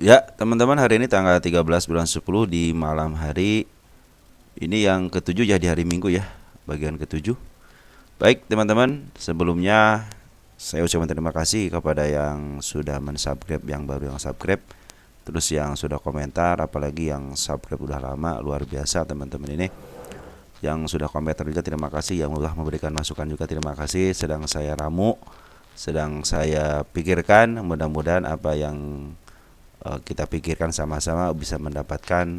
Ya, teman-teman, hari ini tanggal 13 bulan 10 di malam hari. Ini yang ketujuh ya, di hari Minggu ya, bagian ketujuh. Baik, teman-teman, sebelumnya saya ucapkan terima kasih kepada yang sudah mensubscribe, yang baru yang subscribe, terus yang sudah komentar, apalagi yang subscribe udah lama, luar biasa teman-teman ini. Yang sudah komentar juga terima kasih, yang sudah memberikan masukan juga terima kasih. Sedang saya ramu, sedang saya pikirkan, mudah-mudahan apa yang kita pikirkan sama-sama bisa mendapatkan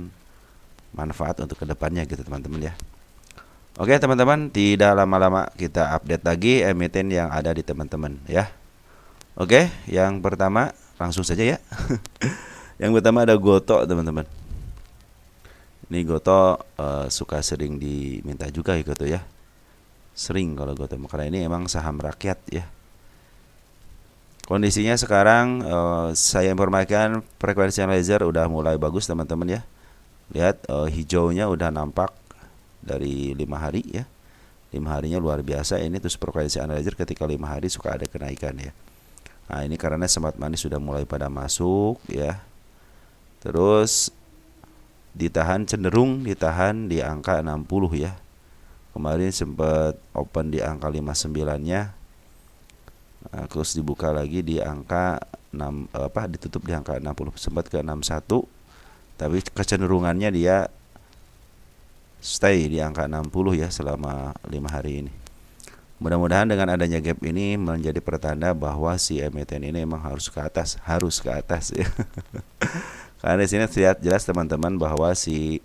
manfaat untuk kedepannya gitu teman-teman ya. Oke teman-teman, tidak lama-lama kita update lagi emiten yang ada di teman-teman ya. Oke, yang pertama langsung saja ya. Yang pertama ada Goto teman-teman. Ini Goto suka sering diminta juga ya Goto ya. Sering kalau Goto, karena ini emang saham rakyat ya. Kondisinya sekarang saya informasikan frekuensi laser udah mulai bagus teman-teman ya. Lihat hijaunya udah nampak dari 5 hari ya. 5 harinya luar biasa ini, terus frekuensi analyzer ketika 5 hari suka ada kenaikan ya. Nah, ini karena smart money sudah mulai pada masuk ya. Terus cenderung ditahan di angka 60 ya. Kemarin sempat open di angka 59-nya. Nah, terus dibuka lagi di angka 6 ditutup di angka 60, sempat ke 61. Tapi kecenderungannya dia stay di angka 60 ya selama 5 hari ini. Mudah-mudahan dengan adanya gap ini menjadi pertanda bahwa si emiten ini memang harus ke atas ya. Karena di sini terlihat jelas teman-teman bahwa si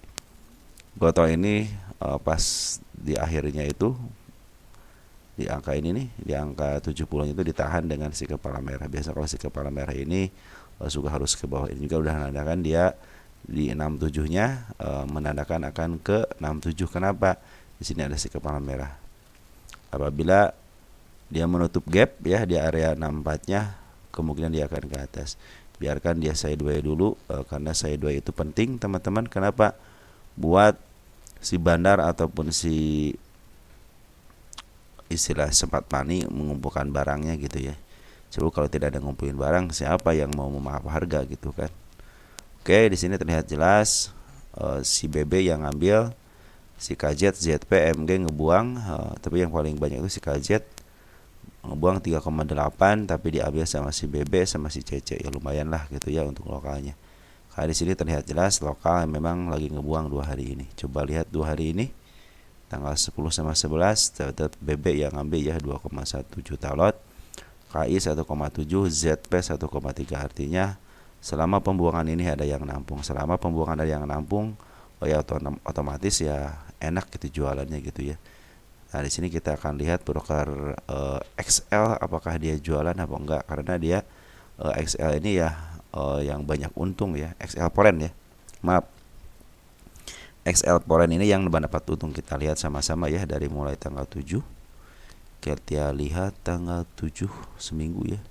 Goto ini pas di akhirnya itu di angka ini nih, di angka 70 itu ditahan dengan si kepala merah. Biasa kalau si kepala merah ini juga harus ke bawah. Ini juga udah menandakan dia di 67-nya menandakan akan ke 67. Kenapa? Di sini ada si kepala merah. Apabila dia menutup gap ya di area 64-nya, kemungkinan dia akan ke atas. Biarkan dia sideways dulu karena sideways itu penting teman-teman. Kenapa? Buat si bandar ataupun si istilah sempat money mengumpulkan barangnya gitu ya. Coba kalau tidak ada ngumpulin barang, siapa yang mau memaaf harga gitu kan? Oke, di sini terlihat jelas si BB yang ngambil, si KZ, ZP, MG ngebuang, tapi yang paling banyak itu si KZ ngebuang 3,8, tapi diambil sama si BB sama si CC, ya lumayan lah gitu ya untuk lokalnya. Karena di sini terlihat jelas lokal memang lagi ngebuang 2 hari ini. Coba lihat 2 hari ini, tanggal 10 sama 11, tetap BB yang ngambil ya 2,1 juta lot, KI 1,7, ZP 1,3, artinya selama pembuangan ini ada yang nampung. Selama pembuangan ada yang nampung, ya otomatis ya enak gitu jualannya gitu ya. Nah, di sini kita akan lihat broker XL apakah dia jualan apa enggak, karena dia XL ini ya yang banyak untung ya, XL Poren ya. Maaf. XL Poren ini yang dapat untung, kita lihat sama-sama ya dari mulai tanggal 7. Kita lihat tanggal 7 seminggu ya.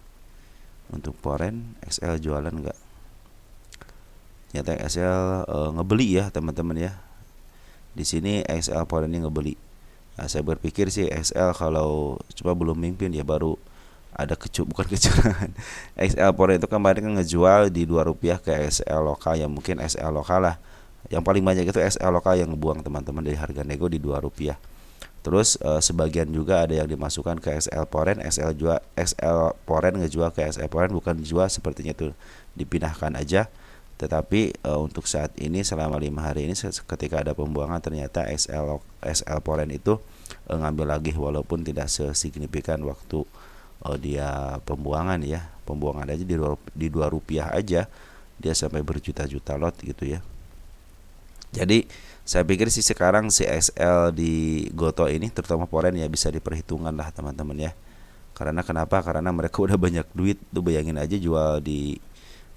Untuk Poren XL jualan enggak? Ternyata XL ngebeli ya teman-teman ya. Di sini XL Poren ini ngebeli. Nah, saya berpikir sih XL kalau coba belum mimpin ya baru ada bukan kecurangan. XL Poren itu kemarin kan ngejual di Rp2 ke XL lokal, yang mungkin XL lokal lah. Yang paling banyak itu XL lokal yang ngebuang teman-teman dari harga nego di Rp2. Terus sebagian juga ada yang dimasukkan ke XL Poren. XL Poren ngejual ke XL Poren, bukan dijual sepertinya itu dipindahkan aja. Tetapi untuk saat ini selama 5 hari ini ketika ada pembuangan ternyata XL Poren itu ngambil lagi, walaupun tidak sesignifikan waktu dia pembuangan ya. Pembuangan aja di Rp2 aja dia sampai berjuta-juta lot gitu ya. Jadi saya pikir sih sekarang si XL di Goto ini terutama Poren ya bisa diperhitungkan lah teman-teman ya. Karena kenapa? Karena mereka udah banyak duit tuh, bayangin aja jual di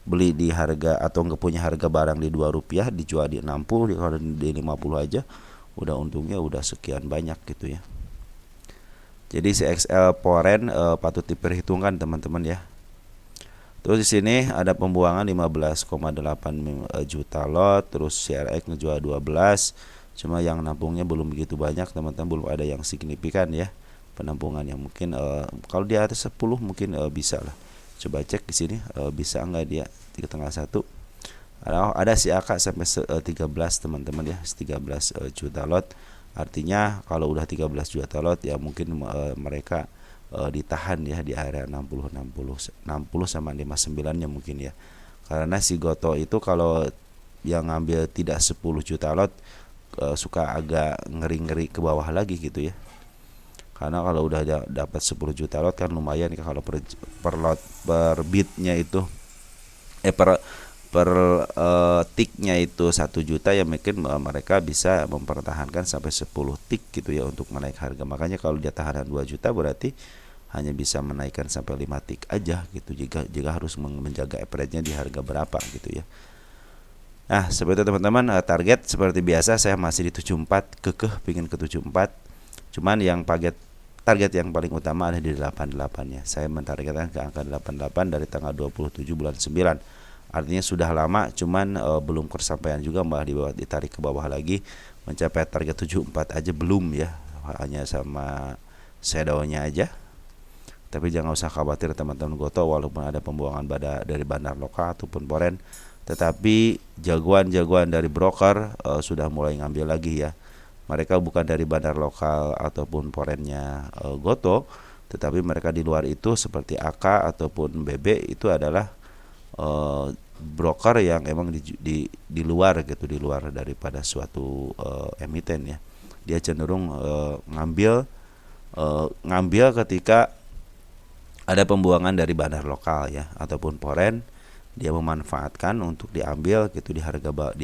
beli di harga atau nggak punya harga barang di Rp2 dijual di 60, kalau di 50 aja udah untungnya udah sekian banyak gitu ya. Jadi si XL Poren patut diperhitungkan teman-teman ya. Terus di sini ada pembuangan 15,8 juta lot, terus CRX ngejual 12. Cuma yang nampungnya belum begitu banyak teman-teman, belum ada yang signifikan ya penampungan yang mungkin kalau di atas 10 mungkin bisa lah. Coba cek di sini bisa enggak dia 3,1. Ada si AK sampai 13 teman-teman ya, 13 juta lot. Artinya kalau udah 13 juta lot ya mungkin mereka ditahan ya di area 60 sama 59 nya mungkin ya. Karena si Goto itu kalau yang ngambil tidak 10 juta lot suka agak ngeri-ngeri ke bawah lagi gitu ya. Karena kalau udah dapat 10 juta lot kan lumayan ya, kalau per lot per bitnya itu per tiknya itu 1 juta ya, mungkin mereka bisa mempertahankan sampai 10 tik gitu ya untuk menaik harga. Makanya kalau dia tahanan 2 juta berarti hanya bisa menaikkan sampai 5 tik aja gitu, jika harus menjaga average-nya di harga berapa gitu ya. Nah seperti itu teman-teman, target seperti biasa saya masih di 74, kekeh pingin ke 74. Cuman yang target yang paling utama ada di 88 ya. Saya mentargetkan ke angka 88 dari tanggal 27 bulan 9. Artinya sudah lama, cuman belum kesampaian juga, malah ditarik ke bawah lagi. Mencapai target 74 aja belum ya, hanya sama shadownya aja. Tapi jangan usah khawatir teman-teman Goto, walaupun ada pembuangan dari bandar lokal ataupun foreign, tetapi jagoan-jagoan dari broker sudah mulai ngambil lagi ya. Mereka bukan dari bandar lokal ataupun foreignnya Goto, tetapi mereka di luar itu seperti AK ataupun BB itu adalah broker yang emang di luar gitu, di luar daripada suatu emiten ya. Dia cenderung ngambil ketika ada pembuangan dari bandar lokal ya ataupun foreign, dia memanfaatkan untuk diambil gitu di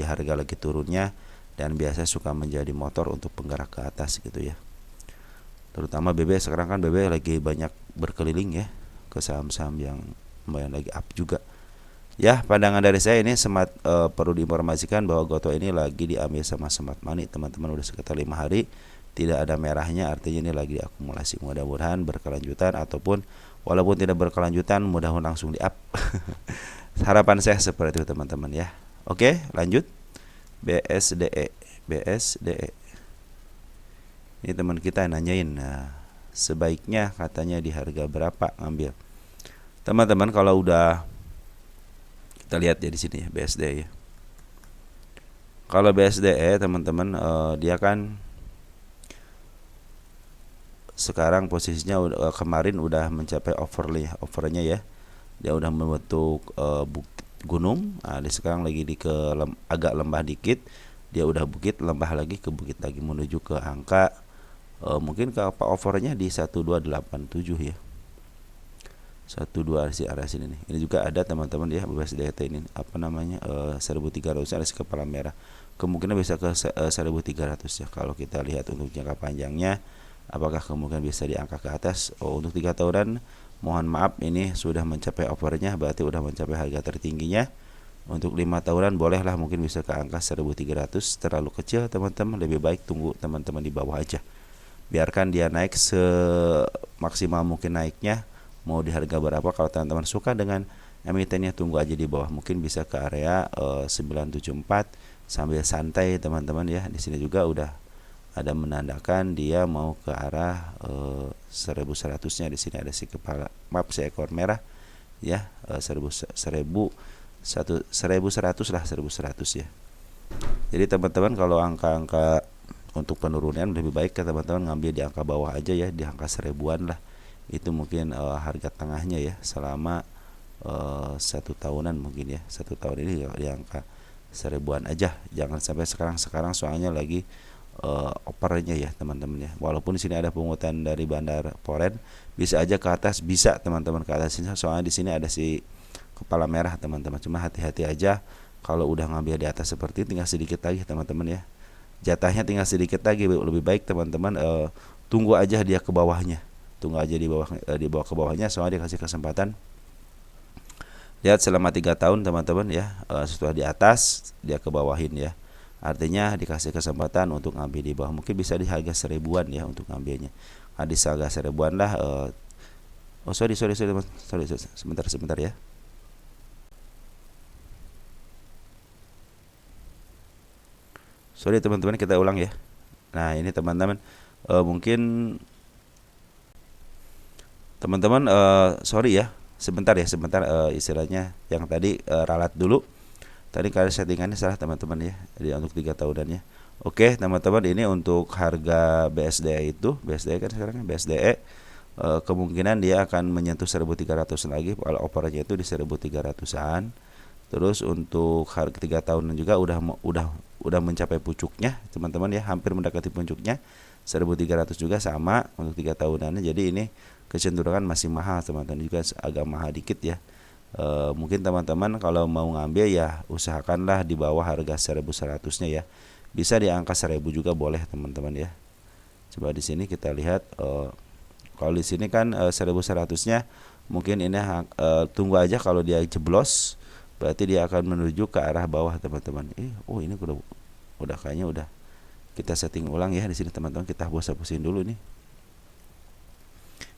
harga lagi turunnya, dan biasa suka menjadi motor untuk penggerak ke atas gitu ya. Terutama BB, sekarang kan BB lagi banyak berkeliling ya ke saham-saham yang lumayan lagi up juga. Ya, pandangan dari saya ini perlu diinformasikan bahwa Goto ini lagi diambil sama smart money teman-teman, udah sekitar 5 hari tidak ada merahnya, artinya ini lagi diakumulasi. Mudah-mudahan berkelanjutan, ataupun walaupun tidak berkelanjutan mudah-mudahan langsung di up. Harapan saya seperti itu teman-teman ya. Oke, lanjut. BSDE. Ini teman kita nanyain, sebaiknya katanya di harga berapa ngambil. Teman-teman kalau udah, kita lihat ya di sini ya BSDE ya. Kalau BSDE teman-teman dia kan sekarang posisinya kemarin udah mencapai overnya ya. Dia udah membentuk bukit gunung. Dia sekarang lagi agak lembah dikit. Dia udah bukit, lembah lagi ke bukit lagi menuju ke angka mungkin ke overnya di 1287 ya. 12 di arah sini nih. Ini juga ada teman-teman ya, BSDT ini apa namanya 1300 ada kepala merah. Kemungkinan bisa ke 1300 ya kalau kita lihat untuk jangka panjangnya. Apakah kemungkinan bisa diangkat ke atas? Untuk 3 tahunan mohon maaf ini sudah mencapai overnya, berarti udah mencapai harga tertingginya. Untuk 5 tahunan bolehlah mungkin bisa ke angka 1300, terlalu kecil teman-teman, lebih baik tunggu teman-teman di bawah aja. Biarkan dia naik semaksimal mungkin naiknya. Mau di harga berapa, kalau teman-teman suka dengan emitennya tunggu aja di bawah, mungkin bisa ke area 974 sambil santai teman-teman ya. Di sini juga udah ada menandakan dia mau ke arah 1100-nya. Di sini ada seekor merah ya, 1100 lah, 1100 ya. Jadi teman-teman kalau angka-angka untuk penurunan lebih baik ke teman-teman ngambil di angka bawah aja ya, di angka 1000-an lah. Itu mungkin harga tengahnya ya selama 1 tahunan mungkin ya. 1 tahun ini di angka 1000-an aja, jangan sampai sekarang soalnya lagi opernya ya teman-teman ya. Walaupun di sini ada pungutan dari bandar foreign, bisa aja ke atas, bisa teman-teman ke atas sini, soalnya di sini ada si kepala merah teman-teman. Cuma hati-hati aja kalau udah ngambil di atas seperti ini, tinggal sedikit lagi teman-teman ya, jatahnya tinggal sedikit lagi. Lebih baik teman-teman tunggu aja dia ke bawahnya, tunggu aja di bawah ke bawahnya, soalnya dia kasih kesempatan lihat selama 3 tahun teman-teman ya. Setelah di atas dia ke bawahin ya, artinya dikasih kesempatan untuk ngambil di bawah, mungkin bisa di harga 1000-an ya untuk ngambilnya. Di harga 1000-an lah. Sorry sebentar ya. Sorry teman-teman, kita ulang ya. Nah ini teman-teman mungkin teman-teman sorry ya, sebentar istilahnya yang tadi ralat dulu. Tadi kalian settingannya salah teman-teman ya. Jadi untuk 3 tahunannya. Oke teman-teman, ini untuk harga BSDE itu, BSDE kan sekarang BSDE kemungkinan dia akan menyentuh 1.300 lagi kalau operasinya itu di 1.300-an. Terus untuk harga 3 tahunan juga udah mencapai pucuknya teman-teman ya, hampir mendekati puncuknya 1.300 juga sama untuk 3 tahunannya. Jadi ini kecenderungan masih mahal teman-teman, juga agak mahal dikit ya. Mungkin teman-teman kalau mau ngambil ya usahakanlah di bawah harga 1.100-nya ya. Bisa di angka 1.000 juga boleh teman-teman ya. Coba di sini kita lihat kalau di sini kan 1.100-nya mungkin ini tunggu aja, kalau dia jeblos berarti dia akan menuju ke arah bawah teman-teman. Oh ini udah kayaknya udah kita setting ulang ya di sini teman-teman. Kita hapus-hapusin dulu nih.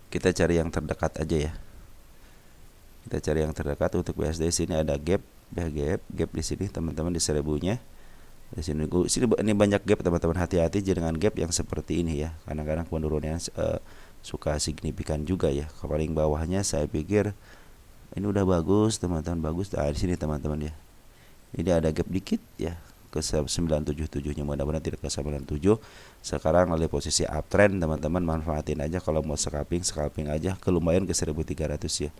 Kita cari yang terdekat aja ya. Kita cari yang terdekat untuk BSD. Sini ada gap di sini teman-teman di 1.000-nya. Di sini ini banyak gap teman-teman, hati-hati dengan gap yang seperti ini ya. Kadang-kadang penurunannya suka signifikan juga ya. Paling bawahnya saya pikir ini udah bagus teman-teman, bagus. Di sini teman-teman ya. Ini ada gap dikit ya ke 977-nya, mudah-mudahan tidak ke 97. Sekarang oleh posisi uptrend teman-teman, manfaatin aja. Kalau mau scalping aja ke lumayan ke 1.300 ya.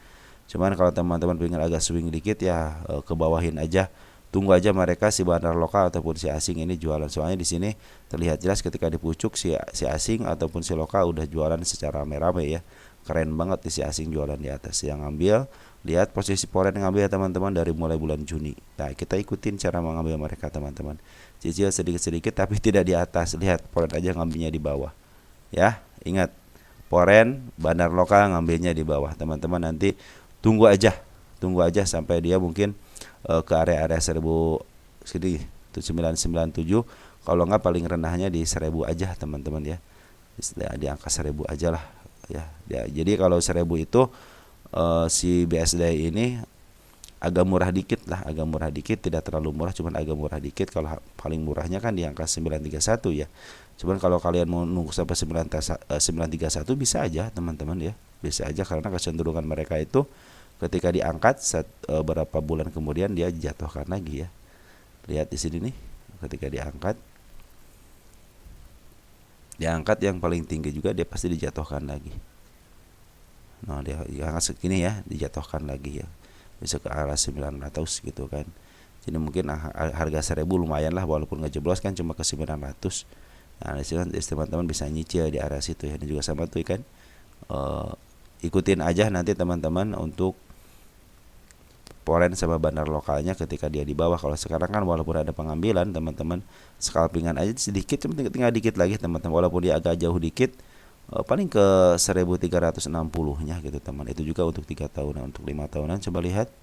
Cuman kalau teman-teman pengen agak swing dikit ya ke bawahin aja. Tunggu aja mereka si bandar lokal ataupun si asing ini jualan. Soalnya di sini terlihat jelas ketika di pucuk si asing ataupun si lokal udah jualan secara rame-rame ya. Keren banget nih si asing jualan di atas. Yang ngambil, lihat posisi foreign ngambil ya teman-teman dari mulai bulan Juni. Nah, kita ikutin cara mengambil mereka teman-teman. Cicil sedikit-sedikit tapi tidak di atas. Lihat foreign aja ngambilnya di bawah. Ya, ingat foreign bandar lokal ngambilnya di bawah. Teman-teman nanti tunggu aja sampai dia mungkin ke area-area 1.997. Kalau nggak paling rendahnya di 1.000 aja teman-teman ya. Di angka 1.000 aja lah ya. Jadi kalau 1.000 itu si BSD ini agak murah dikit, tidak terlalu murah, cuman agak murah dikit. Kalau paling murahnya kan di angka 931 ya. Cuman kalau kalian mau nunggu sampai 931 bisa aja teman-teman ya. Bisa aja, karena kecenderungan mereka itu ketika diangkat berapa bulan kemudian dia jatuhkan lagi ya. Lihat di sini nih, ketika diangkat yang paling tinggi juga dia pasti dijatuhkan lagi. Nah, dia angkat segini ya, dijatuhkan lagi ya. Bisa ke arah 900 gitu kan. Jadi mungkin harga 1.000 lumayan lah, walaupun nggak jeblos kan cuma ke 900. Nah, di sini teman-teman bisa nyicil di arah situ ya. Dan juga sama tuh kan. Ikutin aja nanti teman-teman untuk foreign sama bandar lokalnya ketika dia di bawah. Kalau sekarang kan walaupun ada pengambilan teman-teman, scalpingan aja sedikit, cuma tinggal dikit lagi teman-teman. Walaupun dia agak jauh dikit, paling ke 1.360-nya gitu teman. Itu juga untuk 3 tahunan. Untuk 5 tahunan coba lihat.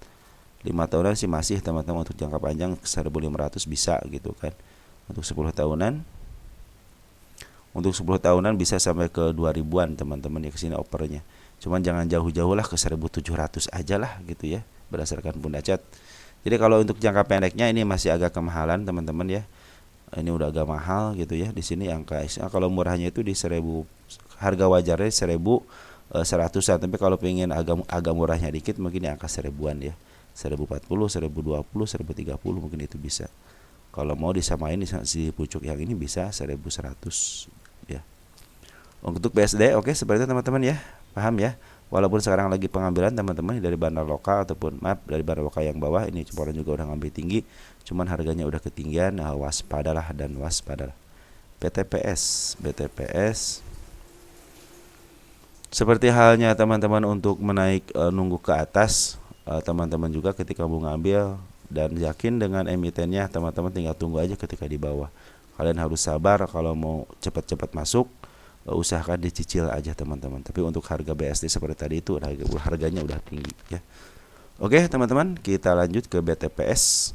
5 tahunan sih masih teman-teman, untuk jangka panjang 1.500 bisa gitu kan. Untuk 10 tahunan bisa sampai ke 2.000-an teman-teman ya, kesini opernya. Cuman jangan jauh-jauh lah, ke 1.700 aja lah gitu ya, berdasarkan Pundacat. Jadi kalau untuk jangka pendeknya ini masih agak kemahalan teman-teman ya. Ini udah agak mahal gitu ya. Di sini angka kalau murahnya itu di 1.000, harga wajarnya 1.100-an. Tapi kalau pengen agak murahnya dikit mungkin di angka 1.000-an ya. 1.040, 1.020, 1.030 mungkin itu bisa. Kalau mau disamain si pucuk yang ini bisa 1.100 ya. Untuk BSD oke, seperti itu teman-teman ya. Paham ya? Walaupun sekarang lagi pengambilan teman-teman dari bandar lokal ataupun dari bandar lokal yang bawah, ini Ciporan juga udah ngambil tinggi, cuman harganya udah ketinggian. Waspadalah. BTPS seperti halnya teman-teman untuk menaik nunggu ke atas, teman-teman juga ketika mau ngambil dan yakin dengan emitennya, teman-teman tinggal tunggu aja ketika di bawah. Kalian harus sabar kalau mau cepat-cepat masuk. Usahakan dicicil aja teman-teman. Tapi untuk harga BSD seperti tadi itu harganya udah tinggi ya. Oke teman-teman, kita lanjut ke BTPS.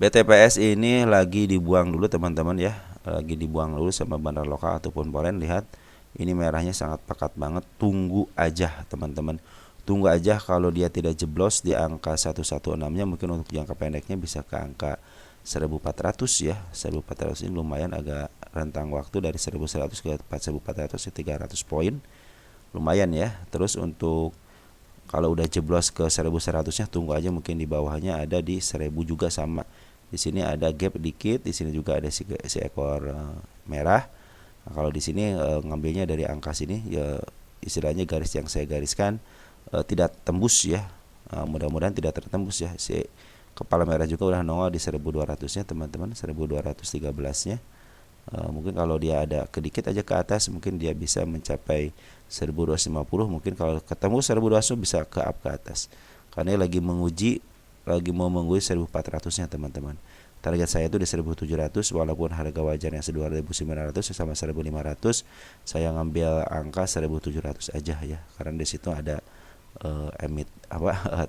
BTPS ini lagi dibuang dulu teman-teman ya. Lagi dibuang dulu sama bandar lokal ataupun foreign. Lihat, ini merahnya sangat pekat banget. Tunggu aja teman-teman. Tunggu aja, kalau dia tidak jeblos di angka 116-nya, mungkin untuk jangka pendeknya bisa ke angka 1.400 ya. 1.400 ini lumayan, agak rentang waktu dari 1.100 ke 4.400 ya, 300 poin lumayan ya. Terus untuk Kalau udah jeblos ke 1100-nya tunggu aja, mungkin di bawahnya ada di 1000 juga sama. Di sini ada gap dikit, di sini juga ada si ekor merah. Nah, kalau di sini ngambilnya dari angka sini ya, istilahnya garis yang saya gariskan tidak tembus ya. Mudah-mudahan tidak tertembus ya. Si kepala merah juga udah nongol di 1200-nya teman-teman, 1213-nya. Mungkin kalau dia ada kedikit aja ke atas, mungkin dia bisa mencapai 1250. Mungkin kalau ketemu 1200 bisa ke up ke atas, karena lagi mau menguji 1400-nya teman-teman. Target saya itu di 1700, walaupun harga wajarnya 2900 sama 1500, saya ngambil angka 1700 aja ya, karena di situ ada emit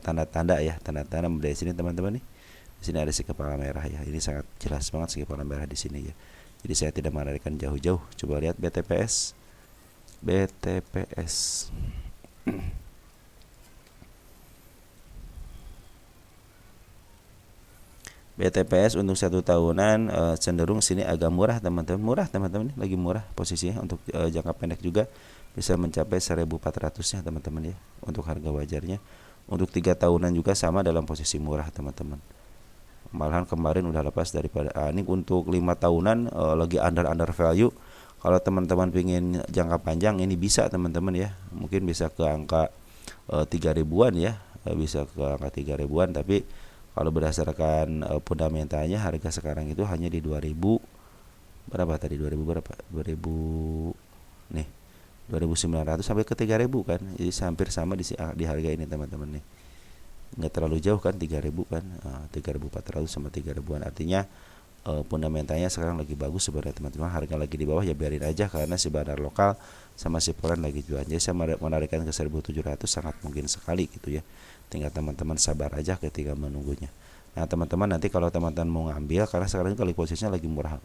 tanda-tanda ya, tanda-tanda dari sini teman-teman nih. Di sini ada si kepala merah ya. Ini sangat jelas banget si kepala merah di sini ya. Jadi saya tidak menarikan jauh-jauh. Coba lihat BTPS. BTPS untuk 1 tahunan cenderung sini agak murah teman-teman. Murah teman-teman, ini lagi murah posisinya. Untuk jangka pendek juga bisa mencapai 1400-nya teman-teman ya, untuk harga wajarnya. Untuk 3 tahunan juga sama dalam posisi murah teman-teman. Malahan kemarin udah lepas daripada ini untuk 5 tahunan lagi under value. Kalau teman-teman pingin jangka panjang ini bisa teman-teman ya, mungkin bisa ke angka 3.000-an ya, bisa ke angka 3.000-an. Tapi kalau berdasarkan fundamentalnya harga sekarang itu hanya di 2000 berapa tadi, 2000 berapa, 2000 nih, 2900 sampai ke 3000 kan. Jadi hampir sama di harga ini teman-teman nih, nggak terlalu jauh kan, 3000 kan, 3400 sama 3000-an. Artinya fundamentalnya sekarang lagi bagus sebenarnya teman-teman. Harga lagi di bawah ya biarin aja, karena si bandar lokal sama si foreign lagi jual. Jadi saya menarikkan ke 1700 sangat mungkin sekali gitu ya. Tinggal teman-teman sabar aja ketika menunggunya. Nah teman-teman, nanti kalau teman-teman mau ngambil, karena sekarang kali posisinya lagi murah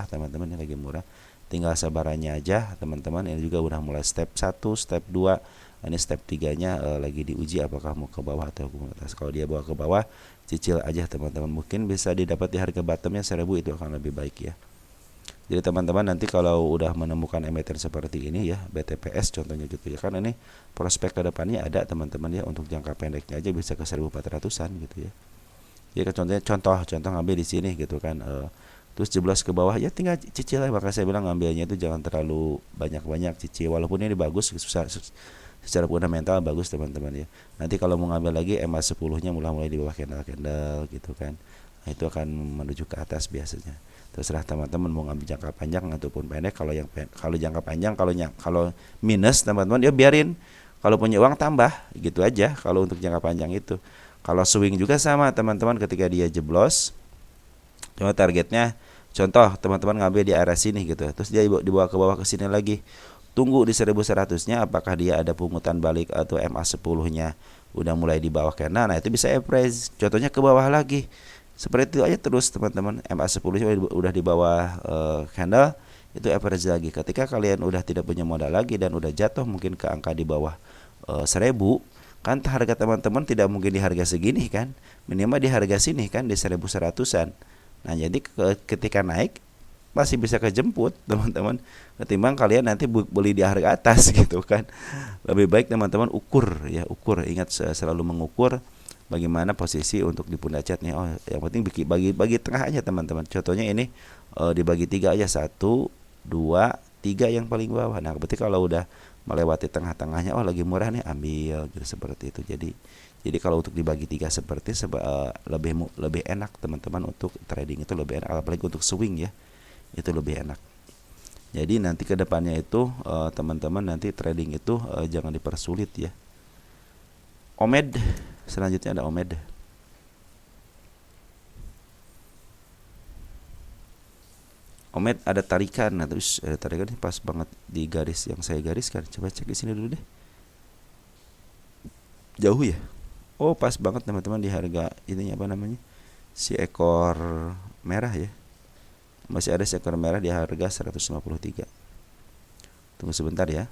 teman-teman, ini lagi murah, tinggal sabarannya aja teman-teman. Ini juga udah mulai step 1, step 2. Ini step 3-nya lagi diuji apakah mau ke bawah atau ke atas. Kalau dia bawa ke bawah, cicil aja teman-teman. Mungkin bisa didapat di harga bottomnya 1000, itu akan lebih baik ya. Jadi teman-teman nanti kalau udah menemukan emiten seperti ini ya, BTPS contohnya gitu ya, kan ini prospek ke depannya ada teman-teman ya. Untuk jangka pendeknya aja bisa ke 1400-an gitu ya. Jadi contoh ngambil di sini gitu kan, terus jeblos ke bawah ya tinggal cicil lah. Maka saya bilang ngambilnya itu jangan terlalu banyak-banyak, cicil. Walaupun ini bagus secara fundamental bagus teman-teman ya. Nanti kalau mau ngambil lagi EMA 10-nya mulai di bawah candle gitu kan. Nah, itu akan menuju ke atas biasanya. Terserah teman-teman mau ngambil jangka panjang ataupun pendek. Kalau jangka panjang, kalau minus teman-teman ya biarin. Kalau punya uang tambah gitu aja kalau untuk jangka panjang itu. Kalau swing juga sama teman-teman, ketika dia jeblos, cuma targetnya contoh teman-teman ngambil di area sini gitu, terus dia dibawa ke bawah ke sini lagi. Tunggu di 1100-nya apakah dia ada pungutan balik atau MA 10-nya udah mulai di bawah kena. Nah itu bisa average, contohnya ke bawah lagi. Seperti itu aja terus teman-teman. MA 10-nya udah di bawah candle, itu average lagi. Ketika kalian udah tidak punya modal lagi dan udah jatuh mungkin ke angka di bawah 1000, kan harga teman-teman tidak mungkin di harga segini kan, minimal di harga sini kan, di 1100-an. Nah jadi ketika naik masih bisa kejemput teman-teman, ketimbang kalian nanti beli di harga atas gitu kan. Lebih baik teman-teman ukur, ingat selalu mengukur bagaimana posisi untuk di pundak cat nih. Oh yang penting bagi tengah aja teman-teman. Contohnya ini dibagi 3 aja, 1, 2, 3 yang paling bawah. Nah berarti kalau udah melewati tengah-tengahnya, oh lagi murah nih, ambil gitu, seperti itu. Jadi kalau untuk dibagi 3 seperti lebih enak teman-teman. Untuk trading itu lebih enak, apalagi untuk swing ya, itu lebih enak. Jadi nanti kedepannya itu teman-teman nanti trading itu jangan dipersulit ya. OMED, selanjutnya ada OMED. OMED ada tarikan, nah terus ada tarikan pas banget di garis yang saya gariskan. Coba cek di sini dulu deh. Jauh ya? Oh pas banget teman-teman di harga ininya apa namanya? Si ekor merah ya. Masih ada si ekor merah di harga 153. Tunggu sebentar ya.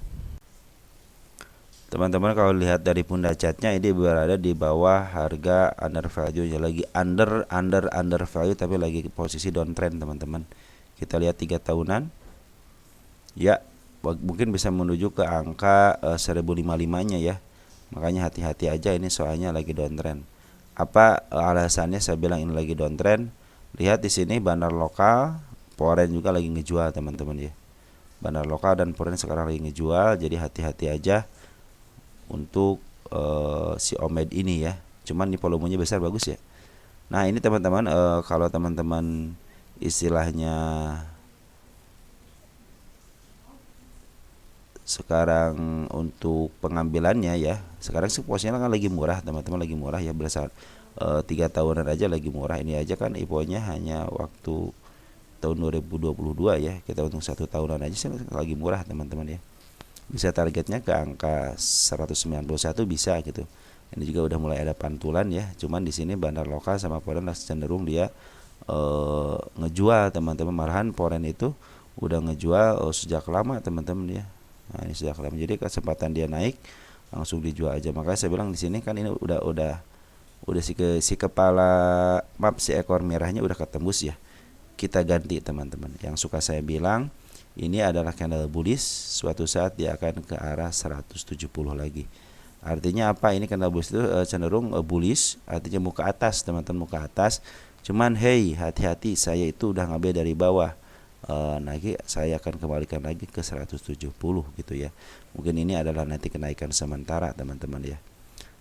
Teman-teman kalau lihat dari pundak chartnya ini berada di bawah harga under value nya, lagi under value tapi lagi posisi downtrend teman-teman. Kita lihat 3 tahunan ya, mungkin bisa menuju ke angka 1055 nya ya. Makanya hati-hati aja, ini soalnya lagi downtrend. Apa alasannya saya bilang ini lagi downtrend? Lihat di sini bandar lokal, foreign juga lagi ngejual teman-teman ya. Bandar lokal dan foreign sekarang lagi ngejual, jadi hati-hati aja untuk si OMED ini ya. Cuman di volumenya besar bagus ya. Nah ini teman-teman, kalau teman-teman istilahnya sekarang untuk pengambilannya ya, sekarang sih posisinya kan lagi murah teman-teman, lagi murah ya, berdasar 3 tahunan aja lagi murah. Ini aja kan IPO-nya hanya waktu tahun 2022 ya, kita untuk 1 tahunan aja sih lagi murah teman-teman ya. Bisa targetnya ke angka 191 bisa gitu. Ini juga udah mulai ada pantulan ya. Cuman di sini bandar lokal sama foreign cenderung dia ngejual teman-teman. Malahan foreign itu udah ngejual sejak lama teman-teman ya. Nah, ini sejak lama. Jadi kesempatan dia naik langsung dijual aja. Makanya saya bilang di sini kan ini udah si kepala si ekor merahnya udah ketembus ya. Kita ganti teman-teman. Yang suka saya bilang ini adalah candle bullish, suatu saat dia akan ke arah 170 lagi. Artinya apa? Ini candle bullish itu cenderung bullish, artinya muka atas teman-teman, muka atas. Cuman hey, hati-hati, saya itu udah ngambil dari bawah. Nanti saya akan kembalikan lagi ke 170 gitu ya. Mungkin ini adalah nanti kenaikan sementara teman-teman ya.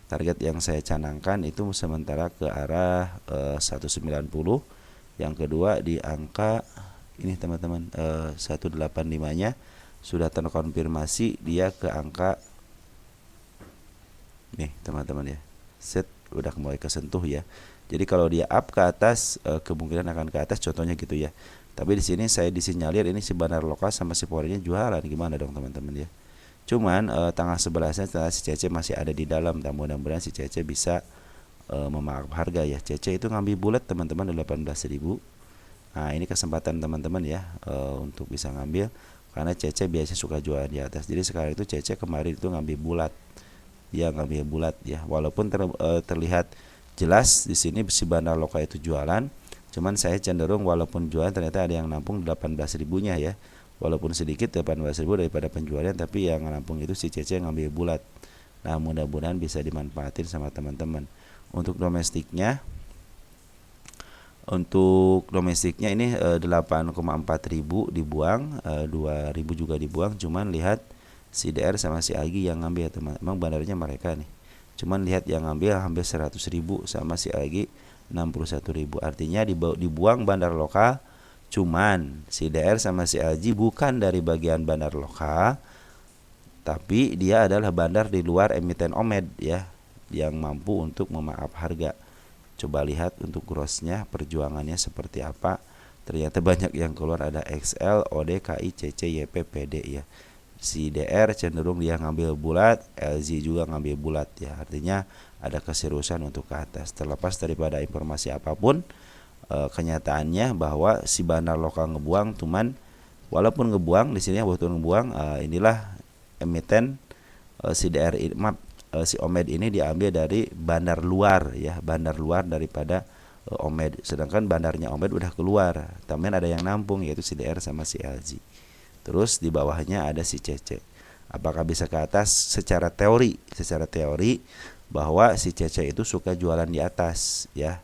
Target yang saya canangkan itu sementara ke arah 190. Yang kedua di angka ini teman-teman, 185-nya sudah terkonfirmasi dia ke angka nih teman-teman ya. Set udah mulai kesentuh ya. Jadi kalau dia up ke atas, kemungkinan akan ke atas contohnya gitu ya. Tapi di sini saya disinyalir ini si bandar lokal sama si foreignnya jualan, gimana dong teman-teman ya. Cuman tanggal 11-nya si Cece masih ada di dalam, dan mudah-mudahan si Cece bisa memaaf harga ya. Cece itu ngambil bulat teman-teman 18.000. Nah ini kesempatan teman-teman ya, untuk bisa ngambil, karena Cece biasanya suka jualan di atas. Jadi sekarang itu Cece kemarin itu ngambil bulat, dia ngambil bulat ya. Walaupun terlihat jelas di sini si bandar lokal itu jualan, cuman saya cenderung walaupun jualan ternyata ada yang nampung 18.000-nya ya. Walaupun sedikit 18.000 daripada penjualan, tapi yang nampung itu si Cece ngambil bulat. Nah mudah-mudahan bisa dimanfaatin sama teman-teman. Untuk domestiknya ini 8,4 ribu dibuang, 2.000 juga dibuang. Cuman lihat si DR sama si Agi yang ngambil teman. Emang bandarnya mereka nih. Cuman lihat yang ngambil hampir 100.000 sama si Agi 61.000. Artinya dibuang bandar lokal. Cuman si DR sama si Agi bukan dari bagian bandar lokal, tapi dia adalah bandar di luar emiten OMED ya, yang mampu untuk memaaf harga. Coba lihat untuk grossnya, perjuangannya seperti apa. Ternyata banyak yang keluar, ada XL, OD, KI, CC, YP, PD ya. Si DR cenderung dia ngambil bulat, LZ juga ngambil bulat ya. Artinya ada keseriusan untuk ke atas. Terlepas daripada informasi apapun, kenyataannya bahwa si bandar lokal ngebuang. Cuman walaupun ngebuang di sini betul ngebuang, inilah emiten si DR si OMED ini diambil dari bandar luar ya, bandar luar daripada OMED. Sedangkan bandarnya OMED udah keluar, tapi ada yang nampung yaitu si DR sama si LG. Terus di bawahnya ada si CC. Apakah bisa ke atas? Secara teori bahwa si CC itu suka jualan di atas ya.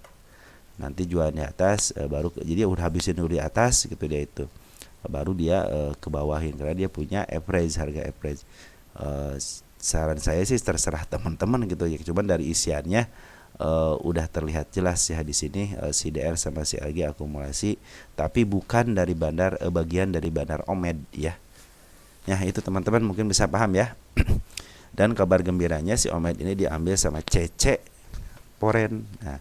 Nanti jualan di atas, baru jadi udah habisin dulu di atas gitu dia itu. Baru dia ke bawahin karena dia punya average, harga average. Saran saya sih terserah teman-teman gitu ya. Cuman dari isiannya udah terlihat jelas ya di sini, si DR sama si AG akumulasi, tapi bukan dari bandar, bagian dari bandar OMED ya. Ya itu teman-teman mungkin bisa paham ya. Dan kabar gembiranya si OMED ini diambil sama CC Poren. Nah,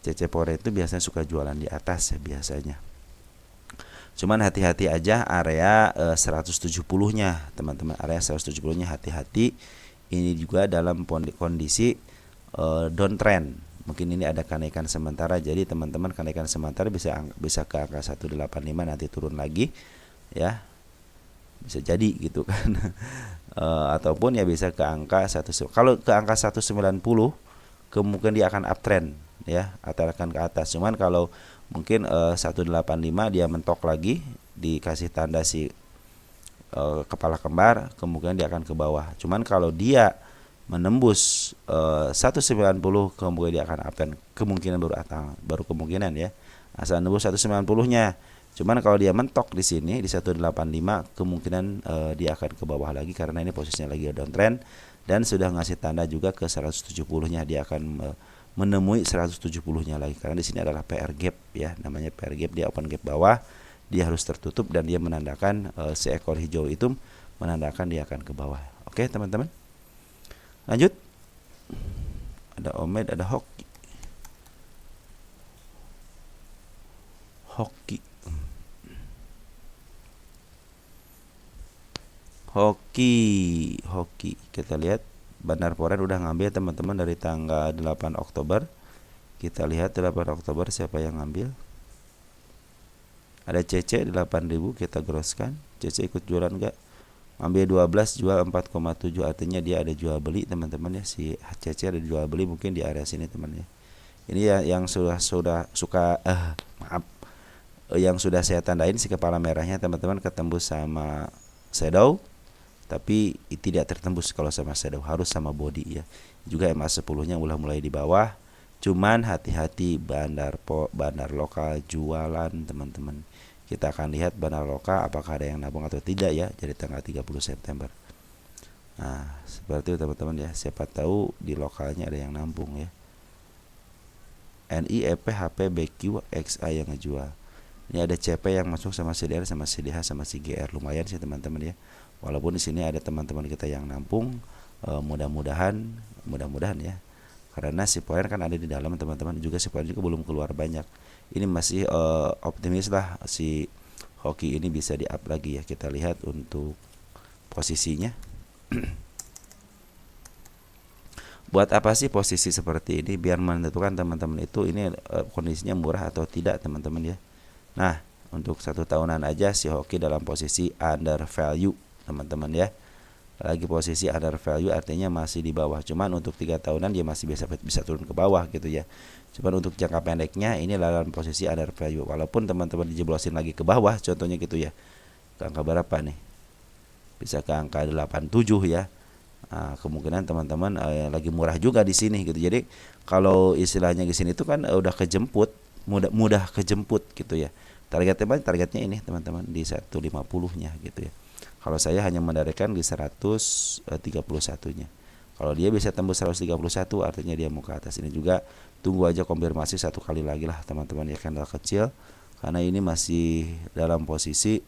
CC Poren itu biasanya suka jualan di atas ya biasanya. Cuman hati-hati aja area 170-nya teman-teman, area 170-nya hati-hati. Ini juga dalam kondisi downtrend. Mungkin ini ada kenaikan sementara, jadi teman-teman kenaikan sementara bisa ke angka 185, nanti turun lagi ya. Bisa jadi gitu kan. Ataupun ya bisa ke angka 1, kalau ke angka 190 kemungkinan dia akan uptrend ya, atau akan ke atas. Cuman kalau mungkin 185 dia mentok lagi, dikasih tanda si kepala kembar, kemungkinan dia akan ke bawah. Cuman kalau dia menembus 190, kemudian dia akan uptrend, kemungkinan baru kemungkinan ya, asal nembus 190-nya. Cuman kalau dia mentok di sini di 185, kemungkinan dia akan ke bawah lagi karena ini posisinya lagi downtrend dan sudah ngasih tanda juga ke 170-nya, dia akan menemui 170-nya lagi karena di sini adalah PR gap ya, namanya PR gap, dia open gap bawah, dia harus tertutup dan dia menandakan seekor hijau itu menandakan dia akan ke bawah. Oke, teman-teman. Lanjut. Ada Omed, ada Hoki. Hoki. Hoki. Hoki. Kita lihat Bandar Foreign udah ngambil teman-teman dari tanggal 8 Oktober. Kita lihat 8 Oktober siapa yang ngambil. Ada CC 8.000, kita groskan. CC ikut jualan enggak? Ambil 12, jual 4,7, artinya dia ada jual beli teman-teman ya. Si CC ada jual beli mungkin di area sini teman ya. Ini ya yang sudah suka yang sudah saya tandain si kepala merahnya teman-teman, ketembus sama shadow tapi tidak tertembus. Kalau sama shadow harus sama body ya. Juga MA10-nya udah mulai di bawah. Cuman hati-hati bandar lokal jualan teman-teman. Kita akan lihat bandar lokal apakah ada yang nabung atau tidak ya dari tanggal 30 September. Nah, seperti itu teman-teman ya. Siapa tahu di lokalnya ada yang nabung ya. NI, EP, HP, BQ, XA yang ngejual. Ini ada CP yang masuk sama CDR, sama CDH, sama CGR. Lumayan sih teman-teman ya. Walaupun di sini ada teman-teman kita yang nampung, mudah-mudahan ya. Karena si poin kan ada di dalam teman-teman, juga si poin juga belum keluar banyak. Ini masih optimis lah si Hoki ini bisa di up lagi ya. Kita lihat untuk posisinya. Buat apa sih posisi seperti ini? Biar menentukan teman-teman itu ini kondisinya murah atau tidak teman-teman ya. Nah, untuk 1 tahunan aja si Hoki dalam posisi under value teman-teman ya. Lagi posisi under value artinya masih di bawah. Cuman untuk 3 tahunan dia masih bisa turun ke bawah gitu ya. Cuman untuk jangka pendeknya ini dalam posisi under value. Walaupun teman-teman dijeblosin lagi ke bawah contohnya gitu ya. Ke angka berapa nih? Bisa ke angka 87 ya. Nah, kemungkinan teman-teman lagi murah juga di sini gitu. Jadi kalau istilahnya di sini itu kan udah kejemput, mudah kejemput gitu ya. Targetnya ini teman-teman di 150-nya gitu ya. Kalau saya hanya mendarikkan di 131-nya. Kalau dia bisa tembus 131 artinya dia mau ke atas. Ini juga tunggu aja konfirmasi 1 kali lagi lah teman-teman ya, candle kecil. Karena ini masih dalam posisi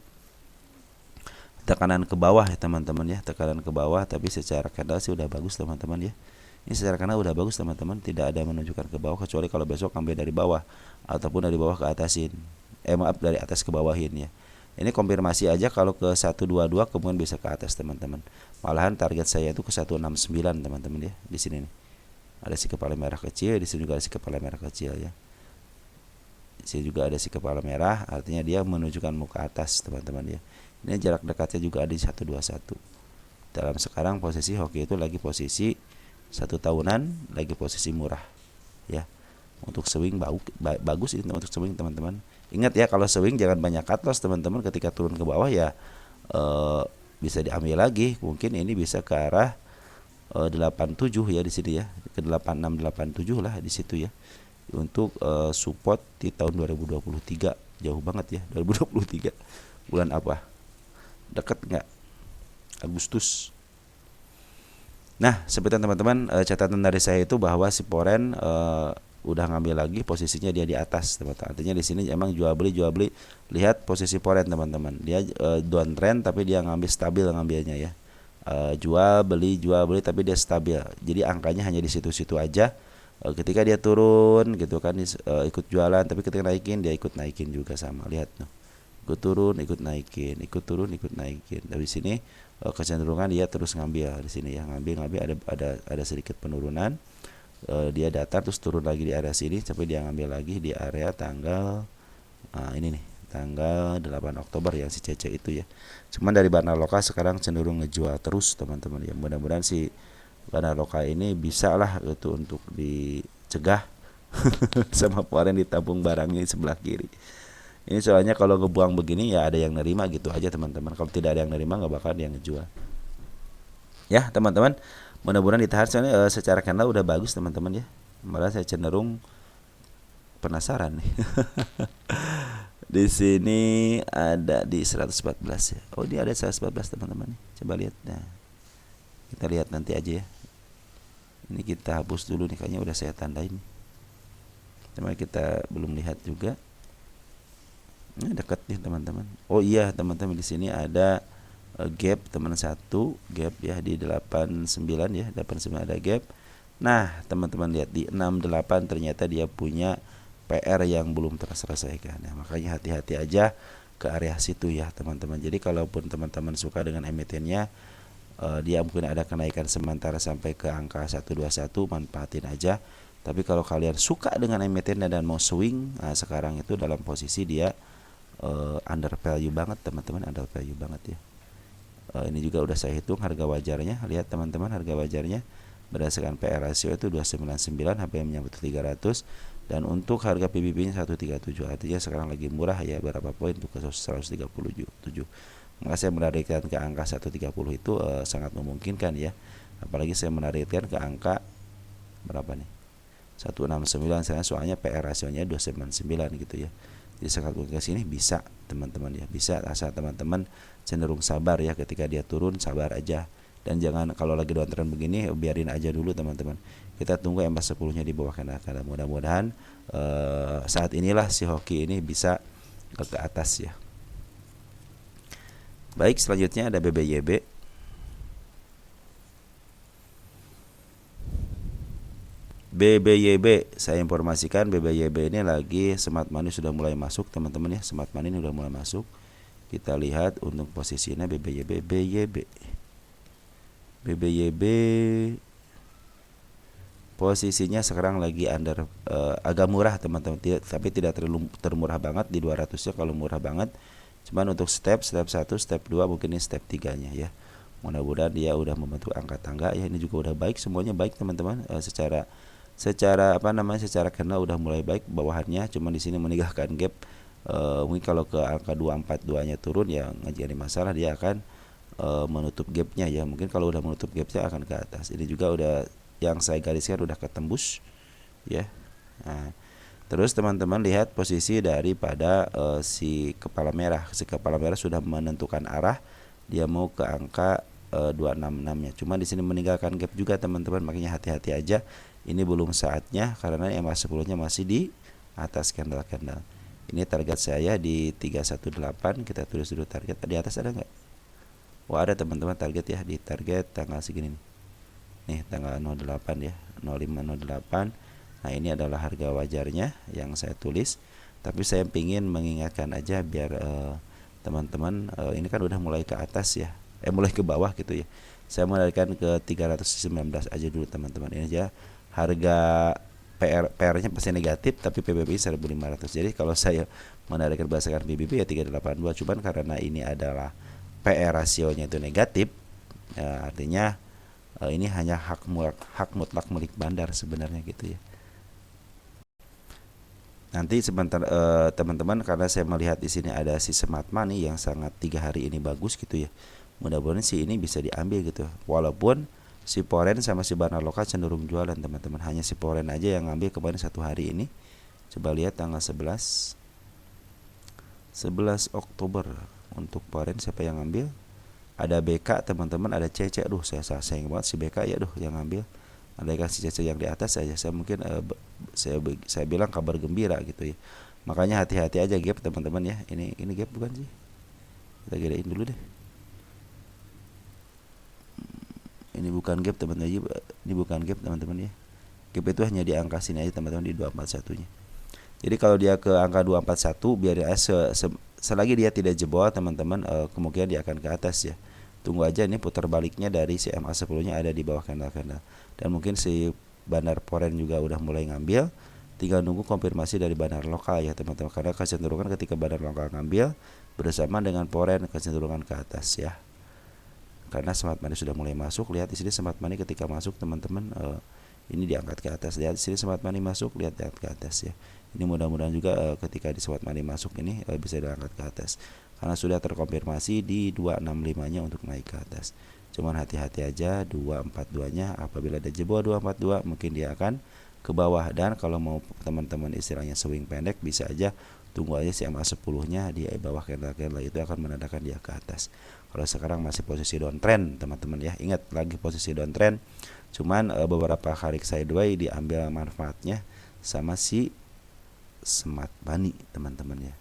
tekanan ke bawah ya teman-teman ya, tekanan ke bawah, tapi secara candle sih udah bagus teman-teman ya. Ini secara candle udah bagus teman-teman, tidak ada menunjukkan ke bawah kecuali kalau besok ambil dari bawah ataupun dari bawah ke atasin. Dari atas ke bawahin ya. Ini konfirmasi aja kalau ke 122 kemudian bisa ke atas teman-teman. Malahan target saya itu ke 169 teman-teman ya. Di sini nih. Ada si kepala merah kecil, di sini juga ada si kepala merah kecil ya. Di sini juga ada si kepala merah, artinya dia menunjukkan mau ke atas teman-teman ya. Ini jarak dekatnya juga ada di 121. Dalam sekarang posisi Hoki itu lagi posisi 1 tahunan, lagi posisi murah ya. Untuk swing bagus ini untuk swing teman-teman. Ingat ya, kalau swing jangan banyak cut loss teman-teman. Ketika turun ke bawah ya bisa diambil lagi. Mungkin ini bisa ke arah 87 ya di sini ya, ke 86 87 lah di situ ya. Untuk support di tahun 2023 jauh banget ya. 2023 bulan apa? Dekat nggak? Agustus. Nah, seperti teman-teman, catatan dari saya itu bahwa si Foreign udah ngambil lagi posisinya dia di atas teman-teman. Artinya di sini emang jual beli. Lihat posisi Foreign teman-teman. Dia downtrend tapi dia ngambil stabil ngambilnya ya. Jual beli tapi dia stabil. Jadi angkanya hanya di situ-situ aja. Ketika dia turun gitu kan ikut jualan, tapi ketika naikin dia ikut naikin juga sama. Lihat tuh. Ikut turun, ikut naikin, ikut turun, ikut naikin. Dari sini kecenderungan dia terus ngambil di sini ya. Ngambil ada sedikit penurunan. Dia datar terus turun lagi di area sini sampai dia ngambil lagi di area tanggal ini nih, tanggal 8 Oktober yang si CC itu ya. Cuman dari bandar lokal sekarang cenderung ngejual terus teman-teman ya. Mudah-mudahan si bandar lokal ini bisa lah itu untuk dicegah sama Foreign ditabung barangnya di sebelah kiri. Ini soalnya kalau ngebuang begini ya ada yang nerima gitu aja teman-teman. Kalau tidak ada yang nerima nggak bakal dia ngejual. Ya teman-teman, Mudah-mudahan ditahan soalnya secara candle udah bagus teman-teman ya. Malah saya cenderung penasaran nih. Di sini ada di 114 ya. Oh, dia ada 114 teman-teman nih. Coba lihat. Nah, kita lihat nanti aja ya. Ini kita hapus dulu nih, kayaknya udah saya tandain. Cuma kita belum lihat juga. Ini dekat nih teman-teman. Oh iya teman-teman, di sini ada gap teman satu gap ya di 89 ya, 89 ada gap. Nah teman-teman lihat di 68 ternyata dia punya PR yang belum terselesaikan. Nah, makanya hati-hati aja ke area situ ya teman-teman. Jadi kalaupun teman-teman suka dengan emitennya, dia mungkin ada kenaikan sementara sampai ke angka 121, manfaatin aja. Tapi kalau kalian suka dengan emitennya dan mau swing, nah sekarang itu dalam posisi dia under value banget teman-teman, under value banget ya. Ini juga udah saya hitung harga wajarnya. Lihat teman-teman, harga wajarnya berdasarkan PR ratio itu 299, HPM nya 300, dan untuk harga PBB nya 137. Artinya sekarang lagi murah ya, berapa poin untuk ke 137. Maka saya menarikkan ke angka 130 itu sangat memungkinkan ya. Apalagi saya menarikkan ke angka berapa nih, 169 saya, soalnya PR rasionya 299 gitu ya. Jadi sekali ke sini bisa teman-teman ya, bisa. Asal teman-teman cenderung sabar ya, ketika dia turun sabar aja, dan jangan kalau lagi downtrend begini biarin aja dulu teman-teman. Kita tunggu MA10 nya di bawah kanan. Mudah-mudahan saat inilah si hoki ini bisa ke atas ya. Baik, selanjutnya ada BBYB. BBYB, saya informasikan BBYB ini lagi smart money sudah mulai masuk teman-teman ya, smart money ini sudah mulai masuk. Kita lihat untuk posisinya BBYB posisinya sekarang lagi under agak murah teman-teman, tapi tidak terlalu termurah banget di 200-nya. Kalau murah banget cuman untuk step 1, step 2, mungkin ini step 3-nya ya. Mudah-mudahan dia udah membentuk angka tangga ya. Ini juga udah baik, semuanya baik teman-teman. Secara apa namanya, secara kena udah mulai baik bawahannya, cuman di sini meninggalkan gap. Mungkin kalau ke angka 242 nya turun ya nggak jadi masalah, dia akan menutup gapnya ya. Mungkin kalau udah menutup gapnya akan ke atas. Ini juga udah yang saya gariskan udah ketembus ya. Nah, terus teman-teman lihat posisi daripada si kepala merah. Si kepala merah sudah menentukan arah, dia mau ke angka 266 nya. Cuma di sini meninggalkan gap juga teman-teman, makanya hati-hati aja. Ini belum saatnya karena MA10 nya masih di atas candle. Ini target saya di 318. Kita tulis dulu target. Di atas ada nggak? Wah, ada teman-teman target ya, di target tanggal segini nih, tanggal 08 ya, 0508. Nah ini adalah harga wajarnya yang saya tulis, tapi saya ingin mengingatkan aja biar teman-teman ini kan udah mulai ke atas ya, mulai ke bawah gitu ya. Saya menarikkan ke 319 aja dulu teman-teman. Ini aja harga PR-nya pasti negatif, tapi PBB 1.500. Jadi kalau saya menarikkan berdasarkan PBB ya 382, cuman karena ini adalah PR rasionya itu negatif ya, artinya ini hanya hak mutlak milik bandar sebenarnya gitu ya. Nanti sebentar teman-teman, karena saya melihat di sini ada si smart money yang sangat 3 hari ini bagus gitu ya. Mudah-mudahan sih ini bisa diambil gitu. Walaupun si Poren sama si Banar Lokal cenderung jualan teman-teman. Hanya si Poren aja yang ngambil kemarin 1 hari ini. Coba lihat tanggal 11 Oktober untuk Poren siapa yang ngambil? Ada BK teman-teman, ada CC. Aduh saya sayang banget si BK ya, yang ngambil. Ada kasih CC yang di atas aja. Saya mungkin saya bilang kabar gembira gitu ya. Makanya hati-hati aja gap teman-teman ya. Ini gap bukan sih? Kita gedein dulu deh. Ini bukan gap teman-teman, ini bukan gap teman-teman ya. Gap itu hanya di angka sini aja teman-teman, di 241 nya. Jadi kalau dia ke angka 241, biar selagi dia tidak jebol teman-teman, kemungkinan dia akan ke atas ya. Tunggu aja ini putar baliknya dari si MA10 nya ada di bawah candle. Dan mungkin si Bandar Poren juga udah mulai ngambil. Tinggal nunggu konfirmasi dari Bandar Lokal ya teman-teman. Karena kecenderungan ketika Bandar Lokal ngambil bersama dengan Poren kecenderungan ke atas ya. Karena smart money sudah mulai masuk. Lihat di sini smart money ketika masuk teman-teman, ini diangkat ke atas. Lihat di sini smart money masuk, lihat diangkat ke atas ya. Ini mudah-mudahan juga ketika di smart money masuk ini bisa diangkat ke atas. Karena sudah terkonfirmasi di 265 nya untuk naik ke atas. Cuman hati-hati aja 242-nya, apabila ada jebol 242 mungkin dia akan ke bawah. Dan kalau mau teman-teman istilahnya swing pendek, bisa aja tunggu aja si MA10-nya di bawah candle itu akan menandakan dia ke atas. Kalau sekarang masih posisi downtrend teman-teman ya, ingat lagi posisi downtrend. Cuman beberapa kali sideways diambil manfaatnya sama si smart money teman-teman ya.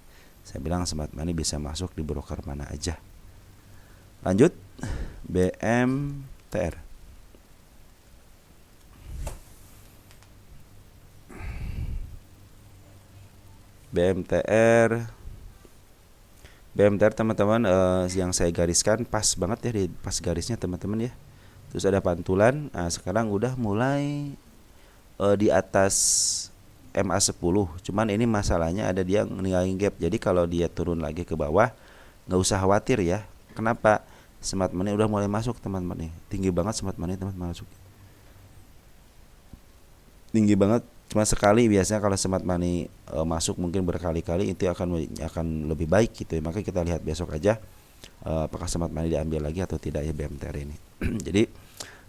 Saya bilang smart money bisa masuk di broker mana aja. Lanjut BMTR. BMTR teman-teman, yang saya gariskan pas banget ya, di pas garisnya teman-teman ya. Terus ada pantulan. Nah, sekarang udah mulai di atas MA10. Cuman ini masalahnya ada dia ninggalin gap. Jadi kalau dia turun lagi ke bawah nggak usah khawatir ya. Kenapa? Smart money udah mulai masuk teman-teman nih. Tinggi banget smart money teman-teman masuk. Tinggi banget. Cuma sekali, biasanya kalau smart money masuk mungkin berkali-kali itu akan lebih baik gitu ya. Maka kita lihat besok aja apakah smart money diambil lagi atau tidak ya BMTR ini. Jadi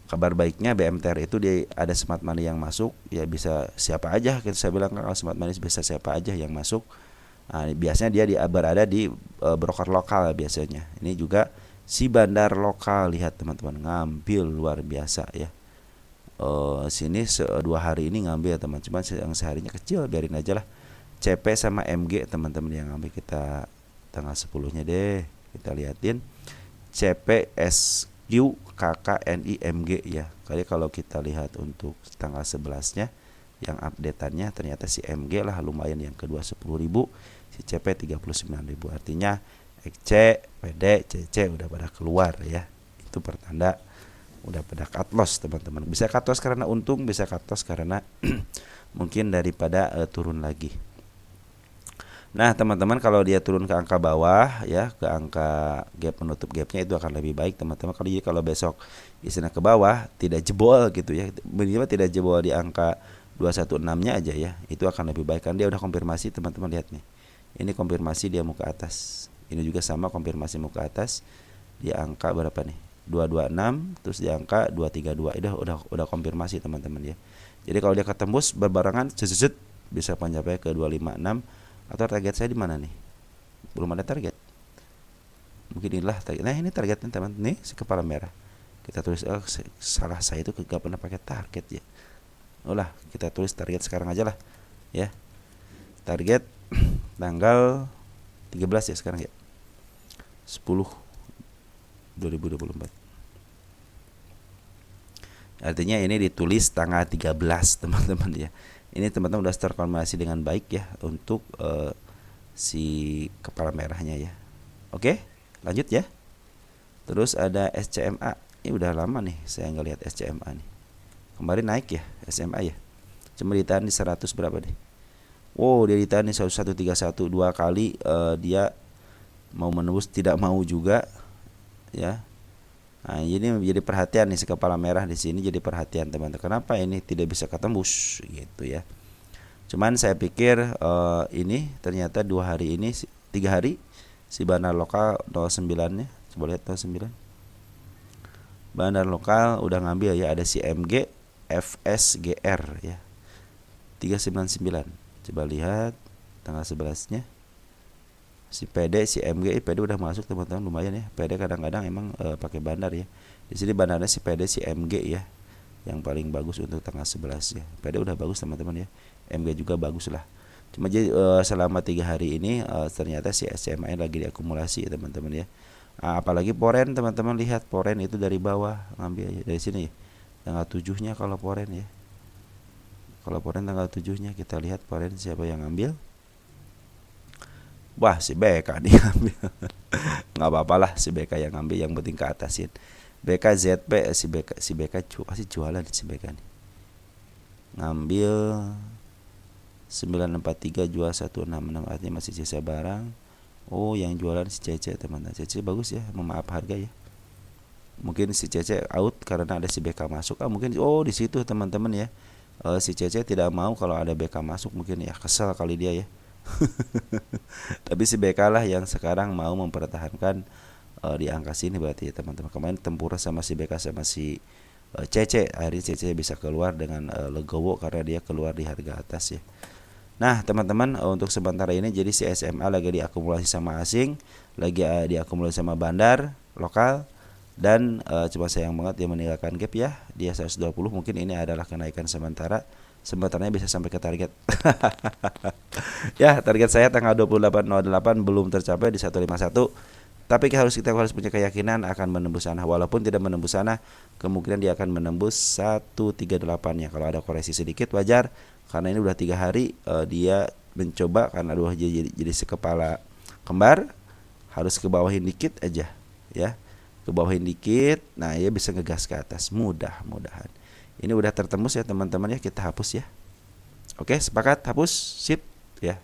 kabar baiknya BMTR itu ada smart money yang masuk ya, bisa siapa aja. Saya bilang kalau smart money bisa siapa aja yang masuk. Nah, biasanya dia berada di broker lokal biasanya. Ini juga si bandar lokal, lihat teman-teman, ngambil luar biasa ya. Sini 2 hari ini ngambil teman, cuman yang seharinya kecil, biarin aja lah. CP sama MG teman-teman yang ngambil, kita tanggal 10-nya deh kita liatin CP SQ KKNI MG ya. Kali kalau kita lihat untuk tanggal 11-nya yang updateannya, ternyata si MG lah lumayan yang kedua 10.000, si CP 39.000. Artinya XC, PD, CC udah pada keluar ya. Itu pertanda udah pada cut loss teman-teman. Bisa cut loss karena untung, bisa cut loss karena mungkin daripada turun lagi. Nah teman-teman, kalau dia turun ke angka bawah ya, ke angka gap penutup gapnya, itu akan lebih baik teman-teman. Kalau besok isinya ke bawah tidak jebol gitu ya, minimal tidak jebol di angka 216-nya aja ya, itu akan lebih baik. Kan dia udah konfirmasi teman-teman, lihat nih, ini konfirmasi dia mau ke atas. Ini juga sama konfirmasi mau ke atas di angka berapa nih, 226, terus di angka 232. Udah konfirmasi teman-teman ya. Jadi kalau dia ketembus berbarengan bisa mencapai ke 256. Atau target saya di mana nih? Belum ada target. Mungkin inilah target. Nah, ini targetnya teman. Nih si kepala merah. Kita tulis, salah saya itu gak pernah pakai target ya. Ulah, kita tulis target sekarang aja lah ya. Target tanggal 13 ya sekarang ya. 10/2024. Artinya ini ditulis tanggal 13 teman-teman ya. Ini teman-teman udah terkonfirmasi dengan baik ya untuk si kepala merahnya ya. Oke, lanjut ya. Terus ada SCMA. Ini udah lama nih saya nggak lihat SCMA nih. Kemarin naik ya SMA ya. Cuma ditahan di 100 berapa deh. Wow, dia ditahan di 1131 2 kali. Dia mau menembus tidak mau juga ya. Nah, ini menjadi perhatian nih, si kepala merah di sini jadi perhatian teman-teman. Kenapa ini tidak bisa ketembus gitu ya. Cuman saya pikir ini ternyata 2 hari ini, 3 hari si bandar lokal 09-nya. Coba lihat 09. Bandar lokal udah ngambil ya, ada si MG FSGR ya. 399. Coba lihat tanggal 11-nya. Si PD, si MG, PD udah masuk teman-teman, lumayan ya. PD kadang-kadang emang pakai bandar ya. Di sini bandarnya si PD, si MG ya, yang paling bagus untuk tanggal 11 ya. PD udah bagus teman-teman ya. MG juga bagus lah. Cuma jadi selama 3 hari ini ternyata si SCMA lagi diakumulasi ya teman-teman ya. Apalagi Poren teman-teman, lihat Poren itu dari bawah ngambil ya, dari sini ya. Tanggal 7-nya kalau Poren ya. Kalau Poren tanggal 7-nya kita lihat Poren siapa yang ngambil. Wah, si BK nih ngambil. Nggak apa-apa lah si BK yang ngambil, yang penting ke atasin. BK ZP, si BK pasti jualan si BK nih. Ngambil 943 jual 166, artinya masih sisa barang. Oh, yang jualan si Cece teman-teman. Cece bagus ya, memaaf harga ya. Mungkin si Cece out karena ada si BK masuk. Mungkin di situ teman-teman ya. Si Cece tidak mau kalau ada BK masuk, mungkin ya kesel kali dia ya. Tapi si BK lah yang sekarang mau mempertahankan di angka sini berarti ya teman-teman. Kemarin Tempura sama si BK sama si CC, akhirnya CC bisa keluar dengan legowo karena dia keluar di harga atas ya. Nah teman-teman, untuk sementara ini jadi si SMA lagi diakumulasi sama asing, lagi diakumulasi sama bandar lokal, dan cuma sayang banget dia meninggalkan gap ya. Dia 120, mungkin ini adalah kenaikan sementaranya bisa sampai ke target. Ya, target saya tanggal 28.08 belum tercapai di 151. Tapi kita harus punya keyakinan akan menembus sana. Walaupun tidak menembus sana, kemungkinan dia akan menembus 138-nya. Kalau ada koreksi sedikit wajar, karena ini udah 3 hari dia mencoba, karena jadi sekepala kembar, harus ke bawahin dikit aja ya. Ke bawahin dikit, nah ya bisa ngegas ke atas, mudah-mudahan. Ini udah tertembus ya teman-teman ya, kita hapus ya. Oke, sepakat, hapus, sip ya.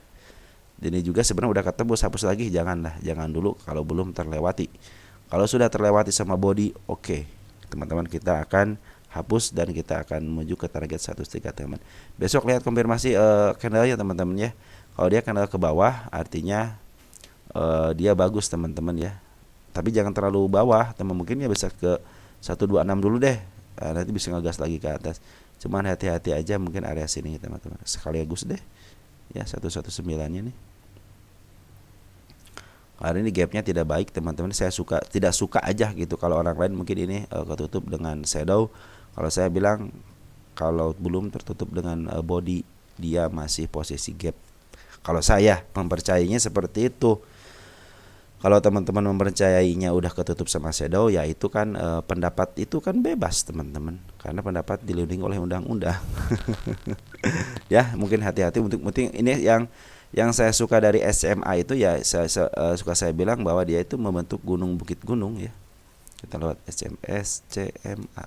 Ini juga sebenarnya udah ketembus, hapus lagi jangan dulu kalau belum terlewati. Kalau sudah terlewati sama body, oke. Teman-teman, kita akan hapus dan kita akan menuju ke target 103 teman. Besok lihat konfirmasi candle-nya teman-teman ya. Kalau dia candle ke bawah artinya dia bagus teman-teman ya. Tapi jangan terlalu bawah, teman, mungkin ya bisa ke 126 dulu deh. Nanti bisa ngegas lagi ke atas. Cuman hati-hati aja mungkin area sini teman-teman. Sekaligus deh. Ya 119-nya nih. Hari ini gapnya tidak baik teman-teman. Saya tidak suka aja gitu. Kalau orang lain mungkin ini ketutup dengan shadow. Kalau saya bilang kalau belum tertutup dengan body, dia masih posisi gap. Kalau saya mempercayainya seperti itu. Kalau teman-teman mempercayainya udah ketutup sama shadow, ya itu kan pendapat itu kan bebas teman-teman. Karena pendapat dilindungi oleh undang-undang. Ya mungkin hati-hati untuk ini yang saya suka dari SMA itu ya, saya bilang bahwa dia itu membentuk bukit gunung ya. Kita lewat SCMA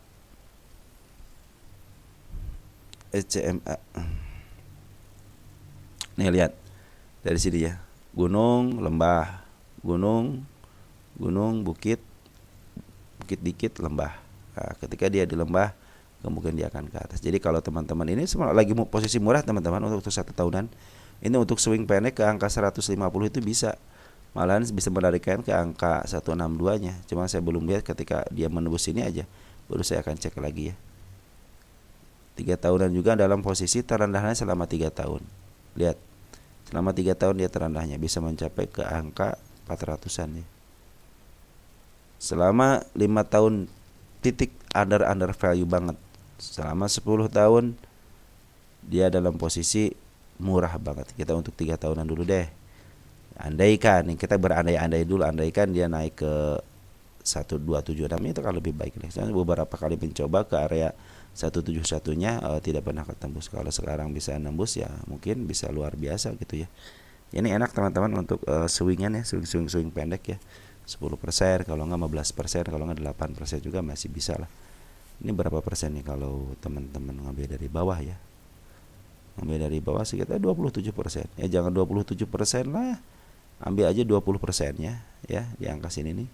nih, lihat dari sini ya, gunung, lembah, gunung, bukit dikit, lembah. Nah, ketika dia di lembah, kemungkinan dia akan ke atas. Jadi kalau teman-teman ini semua lagi posisi murah teman-teman untuk 1 tahunan, ini untuk swing pendek ke angka 150 itu bisa, malahan bisa melarikan ke angka 162-nya. Cuma saya belum lihat ketika dia menembus ini aja, baru saya akan cek lagi ya. 3 tahunan juga dalam posisi terendahnya selama 3 tahun. Lihat, selama 3 tahun dia terendahnya bisa mencapai ke angka 400-an ya. Selama 5 tahun titik under value banget. Selama 10 tahun dia dalam posisi murah banget. Kita untuk 3 tahunan dulu deh. Andaikan kita berandai-andai dulu, andaikan dia naik ke 127.6 itu kan lebih baik nih. Soalnya beberapa kali mencoba ke area 171-nya tidak pernah ketembus. Kalau sekarang bisa nembus ya mungkin bisa luar biasa gitu ya. Ini enak teman-teman untuk swingan ya, swing pendek ya. 10%, kalau enggak 15%, kalau enggak 8% juga masih bisa lah. Ini berapa persen nih kalau teman-teman ngambil dari bawah ya? Ambil dari bawah sekitar 27%. Ya jangan 27% lah. Ambil aja 20%-nya ya di angka sini nih.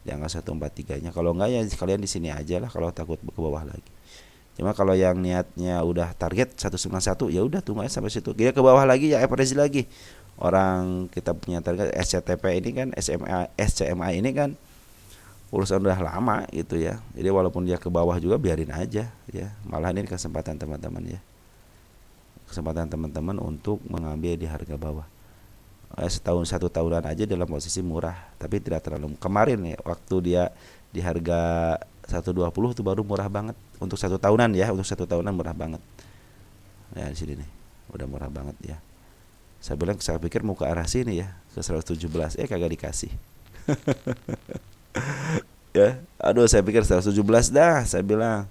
Di angka 143-nya. Kalau enggak ya kalian di sini aja lah kalau takut ke bawah lagi. Cuma kalau yang niatnya udah target 191 ya udah tunggu aja sampai situ. Dia ke bawah lagi ya average lagi. Orang kita punya target SCTP ini kan SCMA ini kan urusan udah lama gitu ya. Jadi walaupun dia ke bawah juga biarin aja ya. Malah ini kesempatan teman-teman ya. Kesempatan teman-teman untuk mengambil di harga bawah. Setahun 1 tahunan aja dalam posisi murah, tapi tidak terlalu. Kemarin ya waktu dia di harga 120 itu baru murah banget untuk 1 tahunan ya, untuk 1 tahunan murah banget. Ya di sini nih, udah murah banget ya. Saya pikir mau ke arah sini ya, ke 117, kagak dikasih. Ya, aduh saya pikir 117 dah, saya bilang.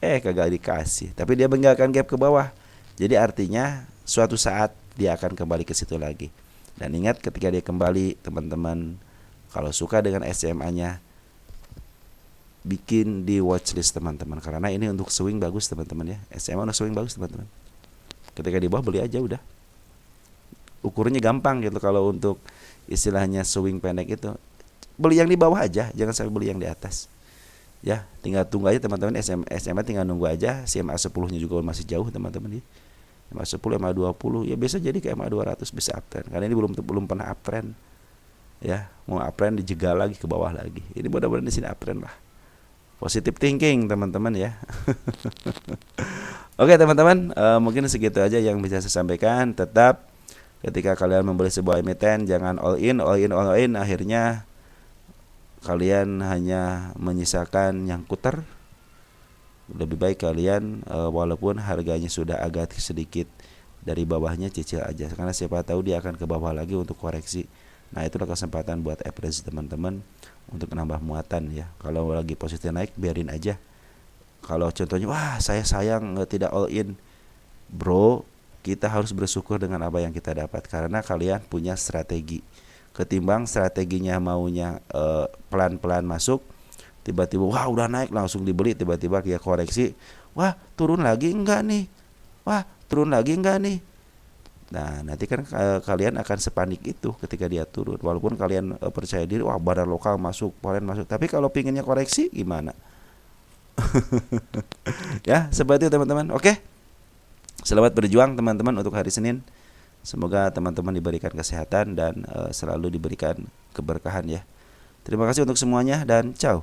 Kagak dikasih, tapi dia meninggalkan gap ke bawah. Jadi artinya suatu saat dia akan kembali ke situ lagi. Dan ingat ketika dia kembali teman-teman, kalau suka dengan SMA-nya bikin di watchlist teman-teman, karena ini untuk swing bagus teman-teman ya. SMA untuk swing bagus teman-teman. Ketika di bawah beli aja udah. Ukurnya gampang gitu. Kalau untuk istilahnya swing pendek itu beli yang di bawah aja, jangan sampai beli yang di atas. Ya, tinggal tunggu aja teman-teman. SMA tinggal nunggu aja. SMA 10-nya juga masih jauh teman-teman ya. SMA 10, SMA 20 ya bisa jadi ke SMA 200 bisa uptrend. Karena ini belum pernah uptrend. ya, mau uptrend dijegal lagi ke bawah lagi. Ini mudah-mudahan di sini uptrend lah. Positive thinking teman-teman ya. Oke teman-teman, mungkin segitu aja yang bisa saya sampaikan. Tetap ketika kalian membeli sebuah emiten jangan all in, akhirnya kalian hanya menyisakan yang kuter. Lebih baik kalian walaupun harganya sudah agak sedikit dari bawahnya, cicil aja, karena siapa tahu dia akan ke bawah lagi untuk koreksi. Nah itulah kesempatan buat average teman-teman untuk menambah muatan ya. Kalau lagi posisi naik biarin aja. Kalau contohnya wah saya sayang tidak all in, bro, kita harus bersyukur dengan apa yang kita dapat karena kalian punya strategi. Ketimbang strateginya maunya pelan-pelan masuk, tiba-tiba wah udah naik langsung dibeli, tiba-tiba dia koreksi, wah turun lagi enggak nih, wah turun lagi enggak nih. Nah nanti kan kalian akan sepanik itu ketika dia turun. Walaupun kalian percaya diri, wah barang lokal masuk, foreign masuk, tapi kalau pinginnya koreksi gimana? Ya seperti itu teman-teman. Oke, selamat berjuang teman-teman untuk hari Senin. Semoga teman-teman diberikan kesehatan dan selalu diberikan keberkahan ya. Terima kasih untuk semuanya dan ciao.